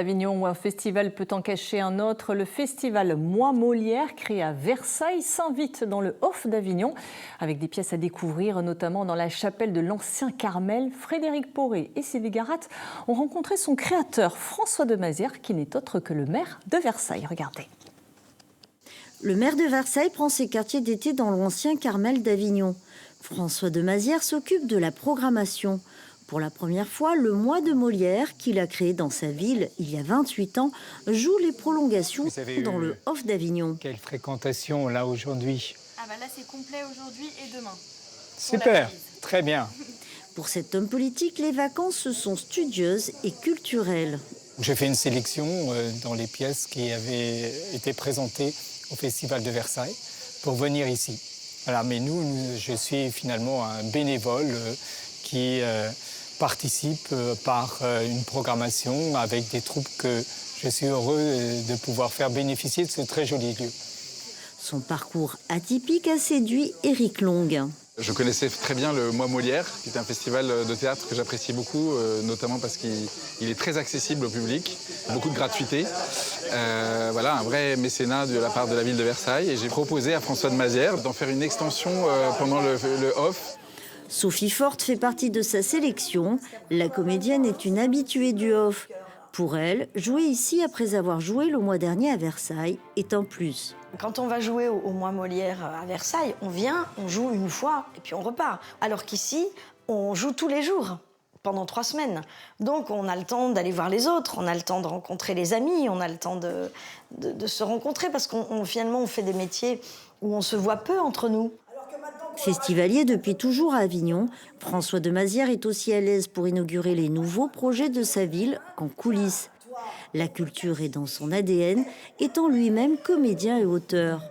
Avignon, où un festival peut en cacher un autre, le festival Moi Molière, créé à Versailles, s'invite dans le Off d'Avignon, avec des pièces à découvrir, notamment dans la chapelle de l'Ancien Carmel. Frédéric Poré et Sylvie Garat ont rencontré son créateur, François de Mazières, qui n'est autre que le maire de Versailles. Regardez. Le maire de Versailles prend ses quartiers d'été dans l'Ancien Carmel d'Avignon. François de Mazières s'occupe de la programmation. Pour la première fois, le mois de Molière, qu'il a créé dans sa ville il y a 28 ans, joue les prolongations dans le Off d'Avignon. Quelle fréquentation là aujourd'hui? Ah bah là c'est complet aujourd'hui et demain. Super, très bien. Pour cet homme politique, les vacances se sont studieuses et culturelles. J'ai fait une sélection dans les pièces qui avaient été présentées au Festival de Versailles pour venir ici. Voilà, mais je suis finalement un bénévole qui participe par une programmation avec des troupes que je suis heureux de pouvoir faire bénéficier de ce très joli lieu. Son parcours atypique a séduit Éric Long. Je connaissais très bien le Mois Molière, qui est un festival de théâtre que j'apprécie beaucoup, notamment parce qu'il est très accessible au public, beaucoup de gratuité. Voilà, un vrai mécénat de la part de la ville de Versailles. Et j'ai proposé à François de Mazières d'en faire une extension pendant le Off. Sophie Forte fait partie de sa sélection. La comédienne est une habituée du Off. Pour elle, jouer ici après avoir joué le mois dernier à Versailles est un plus. Quand on va jouer au Mois Molière à Versailles, on vient, on joue une fois et puis on repart. Alors qu'ici, on joue tous les jours, pendant 3 semaines. Donc on a le temps d'aller voir les autres, on a le temps de rencontrer les amis, on a le temps de se rencontrer parce qu'on finalement on fait des métiers où on se voit peu entre nous. Festivalier depuis toujours à Avignon, François de Mazières est aussi à l'aise pour inaugurer les nouveaux projets de sa ville qu'en coulisses. La culture est dans son ADN, étant lui-même comédien et auteur.